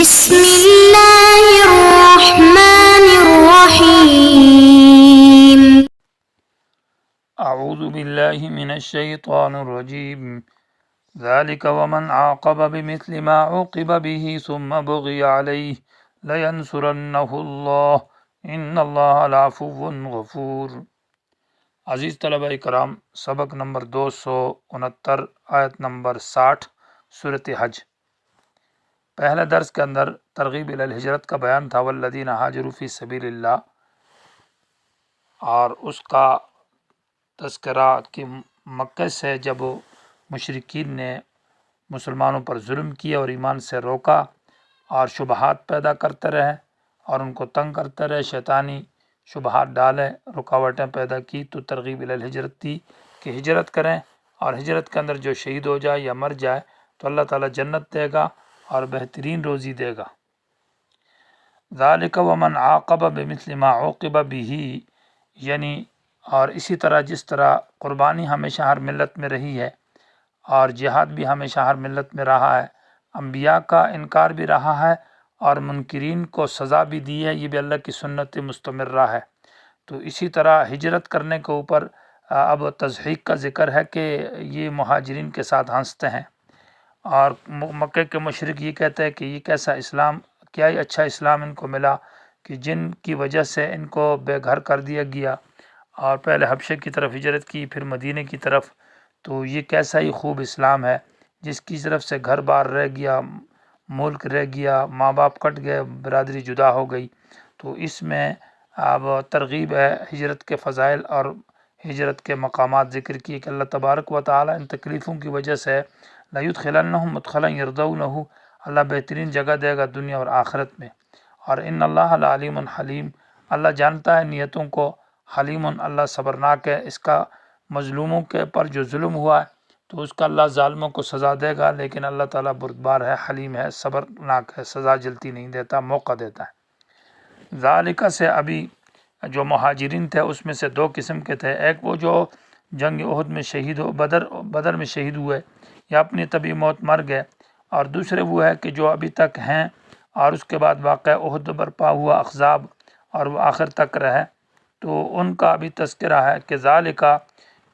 بسم اللہ الرحمن الرحیم اعوذ باللہ من الشیطان الرجیم ذالک ومن عاقب بمثل ما عوقب به ثم بغی علیہ لینصرنہ اللہ ان اللہ لعفو غفور۔ عزیز طلبہ کرام، سبق نمبر 269 آیت نمبر 60 سورۃ حج۔ پہلے درس کے اندر ترغیب الی الہجرت کا بیان تھا، والذین ہاجروا فی سبیل اللہ، اور اس کا تذکرہ کہ مکہ سے جب مشرکین نے مسلمانوں پر ظلم کیا اور ایمان سے روکا اور شبہات پیدا کرتے رہے اور ان کو تنگ کرتے رہے، شیطانی شبہات ڈالے، رکاوٹیں پیدا کی، تو ترغیب الی الہجرت تھی کہ ہجرت کریں، اور ہجرت کے اندر جو شہید ہو جائے یا مر جائے تو اللہ تعالیٰ جنت دے گا اور بہترین روزی دے گا۔ ذالک ومن عاقب بمثل ما عوقب به، یعنی اور اسی طرح جس طرح قربانی ہمیشہ ہر ملت میں رہی ہے اور جہاد بھی ہمیشہ ہر ملت میں رہا ہے، انبیاء کا انکار بھی رہا ہے اور منکرین کو سزا بھی دی ہے، یہ بھی اللہ کی سنت مستمرہ ہے۔ تو اسی طرح ہجرت کرنے کے اوپر اب تضحیق کا ذکر ہے کہ یہ مہاجرین کے ساتھ ہنستے ہیں، اور مکہ کے مشرک یہ کہتے ہیں کہ یہ کیسا اسلام، کیا ہی اچھا اسلام ان کو ملا کہ جن کی وجہ سے ان کو بے گھر کر دیا گیا، اور پہلے حبشے کی طرف ہجرت کی پھر مدینہ کی طرف، تو یہ کیسا ہی خوب اسلام ہے جس کی طرف سے گھر بار رہ گیا، ملک رہ گیا، ماں باپ کٹ گئے، برادری جدا ہو گئی۔ تو اس میں اب ترغیب ہے ہجرت کے فضائل اور ہجرت کے مقامات ذکر کیے کہ اللہ تبارک و تعالی ان تکلیفوں کی وجہ سے لَيُدْخِلَنَّهُمْ مُدْخَلًا يَرْضَوْنَهُ، اللہ بہترین جگہ دے گا دنیا اور آخرت میں۔ اور ان اللہ لعلیم حلیم، اللہ جانتا ہے نیتوں کو، حلیم اللہ صبرناک ہے۔ اس کا مظلوموں کے پر جو ظلم ہوا ہے تو اس کا اللہ ظالموں کو سزا دے گا، لیکن اللہ تعالیٰ بردبار ہے، حلیم ہے، صبرناک ہے، سزا جلتی نہیں دیتا، موقع دیتا ہے۔ ذالکہ سے ابھی جو مہاجرین تھے اس میں سے دو قسم کے تھے، ایک وہ جو جنگ احد میں شہید ہو، بدر میں شہید ہوئے یا اپنی طبی موت مر گئے، اور دوسرے وہ ہے کہ جو ابھی تک ہیں اور اس کے بعد واقعہ احد برپا ہوا، احزاب، اور وہ آخر تک رہے، تو ان کا بھی تذکرہ ہے کہ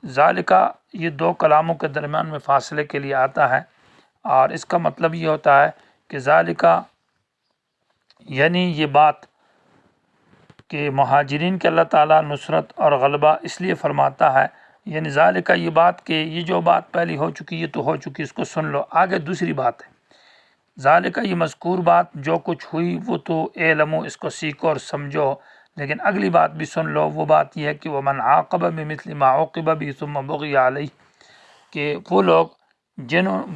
ذالکہ یہ دو کلاموں کے درمیان میں فاصلے کے لیے آتا ہے، اور اس کا مطلب یہ ہوتا ہے کہ ذالکہ یعنی یہ بات کہ مہاجرین کے اللہ تعالیٰ نصرت اور غلبہ اس لیے فرماتا ہے، یعنی ذالکہ یہ بات کہ یہ جو بات پہلی ہو چکی یہ تو ہو چکی، اس کو سن لو، آگے دوسری بات ہے۔ ذالکہ یہ مذکور بات جو کچھ ہوئی وہ تو اعلمو، اس کو سیکھو اور سمجھو، لیکن اگلی بات بھی سن لو۔ وہ بات یہ ہے کہ ومن عاقب بمثل ما عوقب به ثم بغی علیہ، کہ وہ لوگ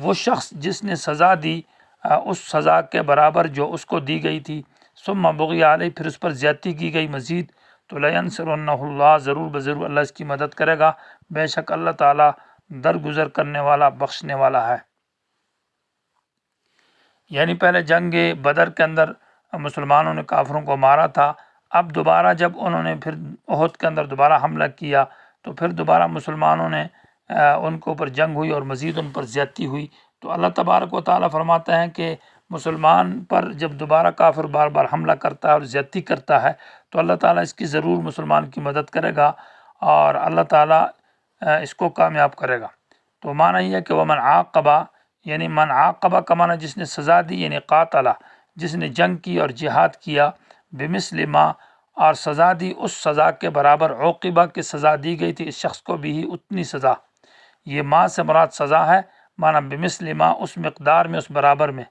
وہ شخص جس نے سزا دی اس سزا کے برابر جو اس کو دی گئی تھی، ثم بغی علیہ، پھر اس پر زیادتی کی گئی مزید، تو لینصرنہ اللہ، ضرور بضرور اللہ اس کی مدد کرے گا، بے شک اللہ تعالیٰ درگزر کرنے والا، بخشنے والا ہے۔ یعنی پہلے جنگ بدر کے اندر مسلمانوں نے کافروں کو مارا تھا، اب دوبارہ جب انہوں نے پھر احد کے اندر دوبارہ حملہ کیا تو پھر دوبارہ مسلمانوں نے ان کے اوپر جنگ ہوئی اور مزید ان پر زیادتی ہوئی، تو اللہ تبارک و تعالیٰ فرماتے ہیں کہ مسلمان پر جب دوبارہ کافر بار بار حملہ کرتا ہے اور زیادتی کرتا ہے تو اللہ تعالیٰ اس کی ضرور مسلمان کی مدد کرے گا اور اللہ تعالیٰ اس کو کامیاب کرے گا۔ تو معنی یہ ہے کہ ومن عاقبہ، یعنی من عاقبہ کا معنی جس نے سزا دی، یعنی قاتلہ، جس نے جنگ کی اور جہاد کیا، بمثل ما، اور سزا دی اس سزا کے برابر، عوقبہ کی سزا دی گئی تھی اس شخص کو بھی اتنی سزا، یہ ما سے مراد سزا ہے، معنی بمثل ما، اس مقدار میں، اس برابر میں،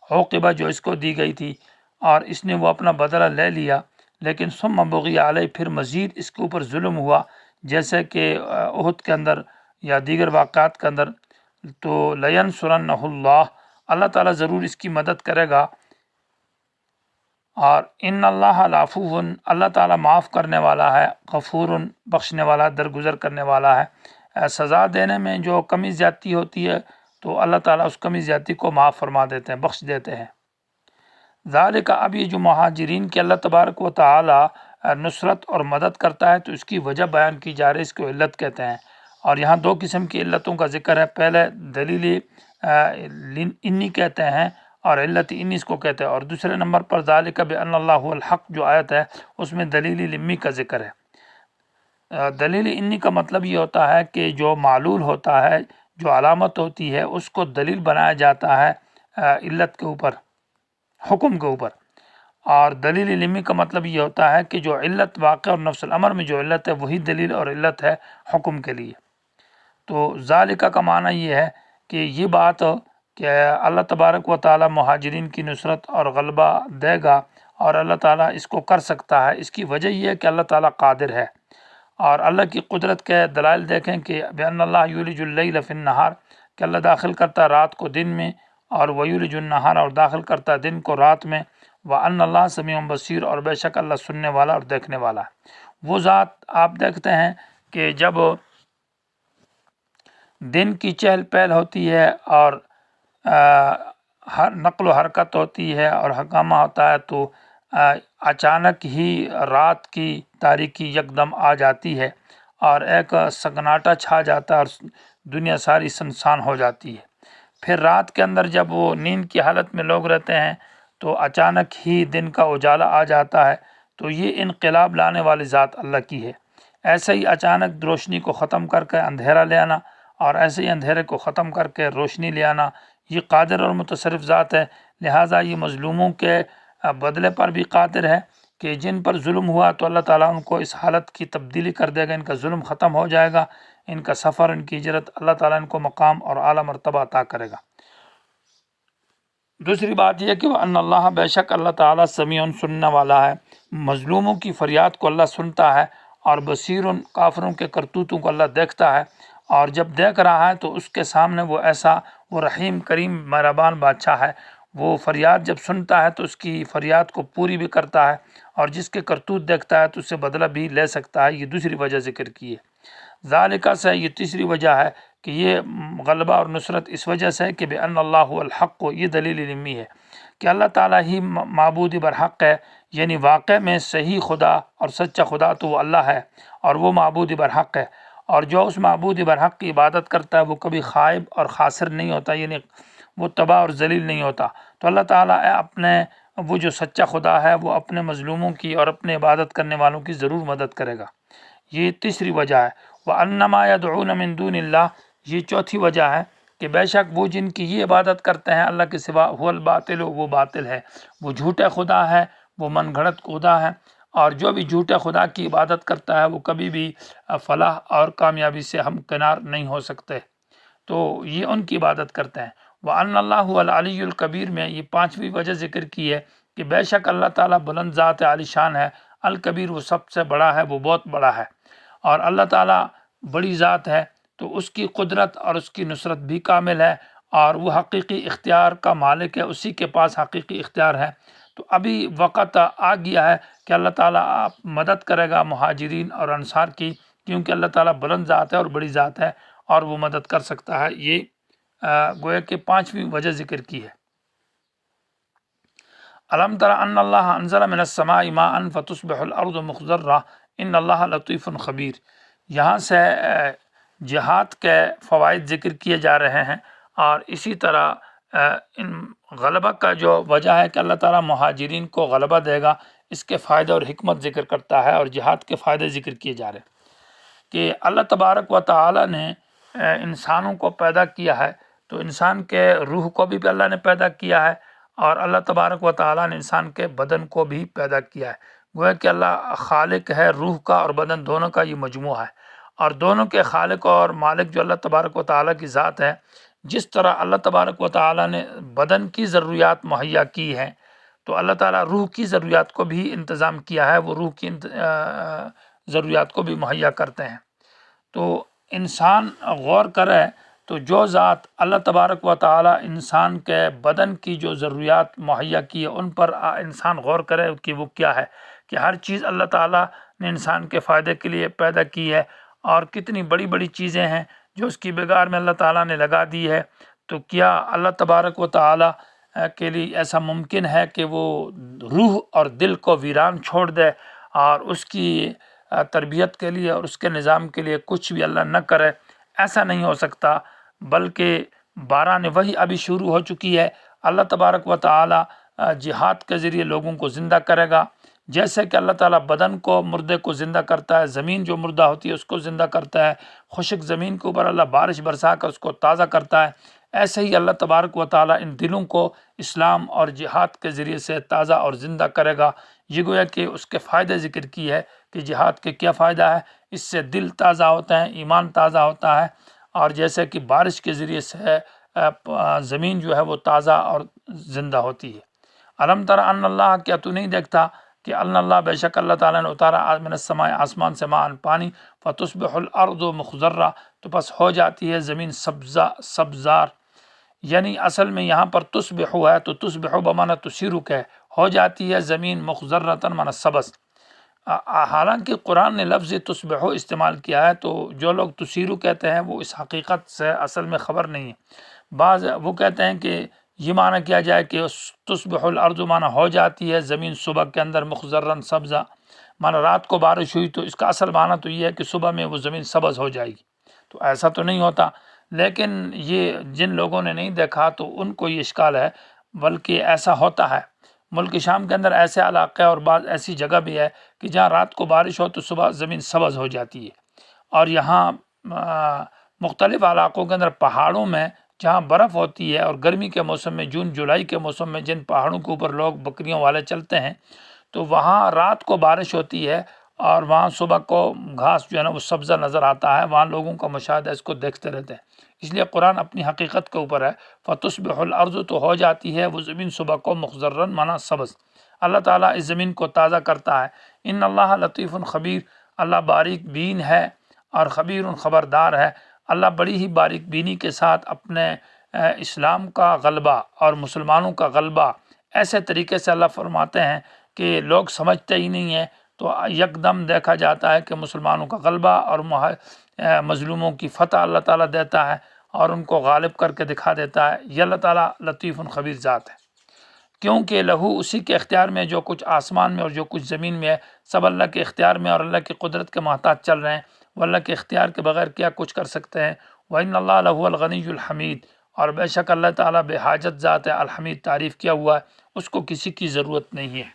عوقبہ جو اس کو دی گئی تھی، اور اس نے وہ اپنا بدلہ لے لیا، لیکن ثم بغی علیہ، پھر مزید اس کے اوپر ظلم ہوا، جیسے کہ احد کے اندر یا دیگر واقعات کے اندر، تو لینصرنہ اللہ، اللہ تعالیٰ ضرور اس کی مدد کرے گا۔ اور ان اللہ لعفو، اللہ تعالیٰ معاف کرنے والا ہے، غفور، بخشنے والا، درگزر کرنے والا ہے۔ سزا دینے میں جو کمی زیادتی ہوتی ہے تو اللہ تعالیٰ اس کمی زیادتی کو معاف فرما دیتے ہیں، بخش دیتے ہیں۔ ذالکہ، اب یہ جو مہاجرین کے اللہ تبارک و تعالیٰ نصرت اور مدد کرتا ہے تو اس کی وجہ بیان کی جا رہی ہے، اس کو علت کہتے ہیں، اور یہاں دو قسم کی علتوں کا ذکر ہے۔ پہلے دلیل انی کہتے ہیں اور علت انی اس کو کہتے ہیں۔ اور دوسرے نمبر پر ذالک بأن اللہ هو الحق جو آیت ہے اس میں دلیل لمی کا ذکر ہے۔ دلیل انی کا مطلب یہ ہوتا ہے کہ جو معلول ہوتا ہے، جو علامت ہوتی ہے، اس کو دلیل بنایا جاتا ہے علت کے اوپر، حکم کے اوپر۔ اور دلیل علمی کا مطلب یہ ہوتا ہے کہ جو علت واقع اور نفس الامر میں جو علت ہے وہی دلیل اور علت ہے حکم کے لیے۔ تو ذالکہ کا معنی یہ ہے کہ یہ بات کہ اللہ تبارک و تعالی مہاجرین کی نصرت اور غلبہ دے گا، اور اللہ تعالیٰ اس کو کر سکتا ہے۔ اس کی وجہ یہ ہے کہ اللہ تعالیٰ قادر ہے، اور اللہ کی قدرت کے دلائل دیکھیں کہ بأن اللہ یولج اللیل فی النہار، کہ اللہ داخل کرتا ہے رات کو دن میں، اور ویولج النہار، اور داخل کرتا ہے دن کو رات میں، وأن اللہ سمیع بصیر، اور بے شک اللہ سننے والا اور دیکھنے والا ہے۔ وہ ذات آپ دیکھتے ہیں کہ جب دن کی چہل پہل ہوتی ہے اور ہر نقل و حرکت ہوتی ہے اور ہنگامہ ہوتا ہے، تو اچانک ہی رات کی تاریکی یکدم آ جاتی ہے اور ایک سنگناٹا چھا جاتا ہے اور دنیا ساری سنسان ہو جاتی ہے۔ پھر رات کے اندر جب وہ نیند کی حالت میں لوگ رہتے ہیں تو اچانک ہی دن کا اجالا آ جاتا ہے، تو یہ انقلاب لانے والی ذات اللہ کی ہے۔ ایسے ہی اچانک روشنی کو ختم کر کے اندھیرا لے آنا، اور ایسے ہی اندھیرے کو ختم کر کے روشنی لے آنا، یہ قادر اور متصرف ذات ہے۔ لہٰذا یہ مظلوموں کے بدلے پر بھی قادر ہے کہ جن پر ظلم ہوا تو اللہ تعالیٰ ان کو اس حالت کی تبدیلی کر دے گا، ان کا ظلم ختم ہو جائے گا، ان کا سفر، ان کی ہجرت، اللہ تعالیٰ ان کو مقام اور اعلیٰ مرتبہ عطا کرے گا۔ دوسری بات یہ کہ وَأَنَّ اللہ، بے شک اللہ تعالیٰ سمیع، سننے والا ہے، مظلوموں کی فریاد کو اللہ سنتا ہے، اور بصیر، کافروں کے کرتوتوں کو اللہ دیکھتا ہے، اور جب دیکھ رہا ہے تو اس کے سامنے وہ رحیم کریم مہربان بادشاہ ہے۔ وہ فریاد جب سنتا ہے تو اس کی فریاد کو پوری بھی کرتا ہے، اور جس کے کرتوت دیکھتا ہے تو اس سے بدلہ بھی لے سکتا ہے۔ یہ دوسری وجہ ذکر کی ہے۔ ذالکہ سے یہ تیسری وجہ ہے کہ یہ غلبہ اور نصرت اس وجہ سے ہے کہ بأن اللہ هو الحق، یہ دلیل علمی ہے کہ اللہ تعالیٰ ہی معبود برحق ہے، یعنی واقع میں صحیح خدا اور سچا خدا تو وہ اللہ ہے، اور وہ معبود برحق ہے، اور جو اس معبود برحق کی عبادت کرتا ہے وہ کبھی خائب اور خاسر نہیں ہوتا، یعنی وہ تباہ اور ذلیل نہیں ہوتا۔ تو اللہ تعالیٰ وہ جو سچا خدا ہے وہ اپنے مظلوموں کی اور اپنے عبادت کرنے والوں کی ضرور مدد کرے گا۔ یہ تیسری وجہ ہے۔ وَأَنَّ مَا يَدْعُونَ مِن دُونِ اللَّهِ، یہ چوتھی وجہ ہے کہ بے شک وہ جن کی یہ عبادت کرتے ہیں اللہ کے سوا، هو الباطل، وہ باطل ہے، وہ جھوٹے خدا ہے، وہ من گھڑت خدا ہے، اور جو بھی جھوٹے خدا کی عبادت کرتا ہے وہ کبھی بھی فلاح اور کامیابی سے ہمکنار نہیں ہو سکتے، تو یہ ان کی عبادت کرتے ہیں۔ وَأَنَّ اللَّهُ هُوَ الْعَلِيُّ الْكَبِيرُ میں یہ پانچویں وجہ ذکر کی ہے کہ بے شک اللہ تعالیٰ بلند ذات ہے، عالی شان ہے، الکبیر، وہ سب سے بڑا ہے، وہ بہت بڑا ہے، اور اللہ تعالیٰ بڑی ذات ہے تو اس کی قدرت اور اس کی نصرت بھی کامل ہے، اور وہ حقیقی اختیار کا مالک ہے، اسی کے پاس حقیقی اختیار ہے۔ تو ابھی وقت آ گیا ہے کہ اللہ تعالیٰ مدد کرے گا مہاجرین اور انصار کی، کیونکہ اللہ تعالیٰ بلند ذات ہے اور بڑی ذات ہے، اور وہ مدد کر سکتا ہے۔ یہ گویا کہ پانچویں وجہ ذکر کی ہے۔ الم تر ان اللہ انزل من السماء ماء فتصبح الارض مخضرہ ان اللہ لطیف خبیر۔ یہاں سے جہاد کے فوائد ذکر کیے جا رہے ہیں، اور اسی طرح ان غلبہ کا جو وجہ ہے کہ اللہ تعالیٰ مہاجرین کو غلبہ دے گا، اس کے فائدے اور حکمت ذکر کرتا ہے، اور جہاد کے فائدے ذکر کیے جا رہے ہیں کہ اللہ تبارک و تعالیٰ نے انسانوں کو پیدا کیا ہے، تو انسان کے روح کو بھی اللہ نے پیدا کیا ہے، اور اللہ تبارک و تعالیٰ نے انسان کے بدن کو بھی پیدا کیا ہے۔ گویا کہ اللہ خالق ہے، روح کا اور بدن دونوں کا یہ مجموعہ ہے، اور دونوں کے خالق اور مالک جو اللہ تبارک و تعالیٰ کی ذات ہے، جس طرح اللہ تبارک و تعالیٰ نے بدن کی ضروریات مہیا کی ہیں، تو اللہ تعالیٰ روح کی ضروریات کو بھی انتظام کیا ہے، وہ روح کی ضروریات کو بھی مہیا کرتے ہیں۔ تو انسان غور کرے تو جو ذات اللہ تبارک و تعالیٰ انسان کے بدن کی جو ضروریات مہیا کی ہے، ان پر انسان غور کرے کہ وہ کیا ہے، کہ ہر چیز اللہ تعالیٰ نے انسان کے فائدے کے لیے پیدا کی ہے، اور کتنی بڑی بڑی چیزیں ہیں جو اس کی بگاڑ میں اللہ تعالیٰ نے لگا دی ہے۔ تو کیا اللہ تبارک و تعالیٰ کے لیے ایسا ممکن ہے کہ وہ روح اور دل کو ویران چھوڑ دے، اور اس کی تربیت کے لیے اور اس کے نظام کے لیے کچھ بھی اللہ نہ کرے؟ ایسا نہیں ہو سکتا، بلکہ باران وحی ابھی شروع ہو چکی ہے، اللہ تبارک و تعالی جہاد کے ذریعے لوگوں کو زندہ کرے گا، جیسے کہ اللہ تعالیٰ بدن کو، مردے کو زندہ کرتا ہے، زمین جو مردہ ہوتی ہے اس کو زندہ کرتا ہے، خشک زمین کے اوپر اللہ بارش برسا کر اس کو تازہ کرتا ہے، ایسے ہی اللہ تبارک و تعالیٰ ان دلوں کو اسلام اور جہاد کے ذریعے سے تازہ اور زندہ کرے گا۔ یہ گویا کہ اس کے فائدے ذکر کی ہے کہ جہاد کے کیا فائدہ ہے، اس سے دل تازہ ہوتا ہے، ایمان تازہ ہوتا ہے، اور جیسے کہ بارش کے ذریعے سے زمین جو ہے وہ تازہ اور زندہ ہوتی ہے۔ الم تر ان اللہ، کیا تو نہیں دیکھتا کہ اللہ بے شک اللہ تعالیٰ نے اتارا من السماء، آسمان سے ماء پانی، فتصبح الارض مخضرہ، تو بس ہو جاتی ہے زمین سبزار، یعنی اصل میں یہاں پر تصبح ہے تو تصبح بمانا تسیرو ہے، ہو جاتی ہے زمین مخضرتاً مانا سبز۔ حالانکہ قرآن نے لفظ تصبح استعمال کیا ہے تو جو لوگ تسیرو کہتے ہیں وہ اس حقیقت سے اصل میں خبر نہیں ہے۔ بعض وہ کہتے ہیں کہ یہ معنی کیا جائے کہ تصبح الارض معنی ہو جاتی ہے زمین صبح کے اندر مخضرن سبزہ، معنی رات کو بارش ہوئی تو اس کا اصل معنی تو یہ ہے کہ صبح میں وہ زمین سبز ہو جائے گی، تو ایسا تو نہیں ہوتا۔ لیکن یہ جن لوگوں نے نہیں دیکھا تو ان کو یہ اشکال ہے، بلکہ ایسا ہوتا ہے۔ ملک شام کے اندر ایسے علاقے اور بعض ایسی جگہ بھی ہے کہ جہاں رات کو بارش ہو تو صبح زمین سبز ہو جاتی ہے، اور یہاں مختلف علاقوں کے اندر پہاڑوں میں جہاں برف ہوتی ہے اور گرمی کے موسم میں، جون جولائی کے موسم میں جن پہاڑوں کے اوپر لوگ بکریوں والے چلتے ہیں تو وہاں رات کو بارش ہوتی ہے اور وہاں صبح کو گھاس جو ہے نا وہ سبزہ نظر آتا ہے، وہاں لوگوں کا مشاہدہ اس کو دیکھتے رہتے ہیں۔ اس لیے قرآن اپنی حقیقت کے اوپر ہے، فتصبح الارض، تو ہو جاتی ہے وہ زمین صبح کو مخضرن مانا سبز۔ اللہ تعالیٰ اس زمین کو تازہ کرتا ہے۔ ان اللہ لطیف خبیر، اللہ باریک بین ہے اور خبیر خبردار ہے۔ اللہ بڑی ہی باریک بینی کے ساتھ اپنے اسلام کا غلبہ اور مسلمانوں کا غلبہ ایسے طریقے سے اللہ فرماتے ہیں کہ لوگ سمجھتے ہی نہیں ہیں، تو یکدم دیکھا جاتا ہے کہ مسلمانوں کا غلبہ اور مظلوموں کی فتح اللہ تعالیٰ دیتا ہے اور ان کو غالب کر کے دکھا دیتا ہے۔ یہ اللہ تعالیٰ لطیف خبیر ذات ہے، کیونکہ لہو، اسی کے اختیار میں جو کچھ آسمان میں اور جو کچھ زمین میں ہے، سب اللہ کے اختیار میں اور اللہ کی قدرت کے محتاج چل رہے ہیں، وہ اللہ کے اختیار کے بغیر کیا کچھ کر سکتے ہیں۔ وَإِنَّ اللَّهَ لَهُوَ الْغَنِيُّ الْحَمِيدُ، اور بے شک اللہ تعالیٰ بے حاجت ذات ہے، الحمید، تعریف کیا ہوا ہے، اس کو کسی کی ضرورت نہیں ہے۔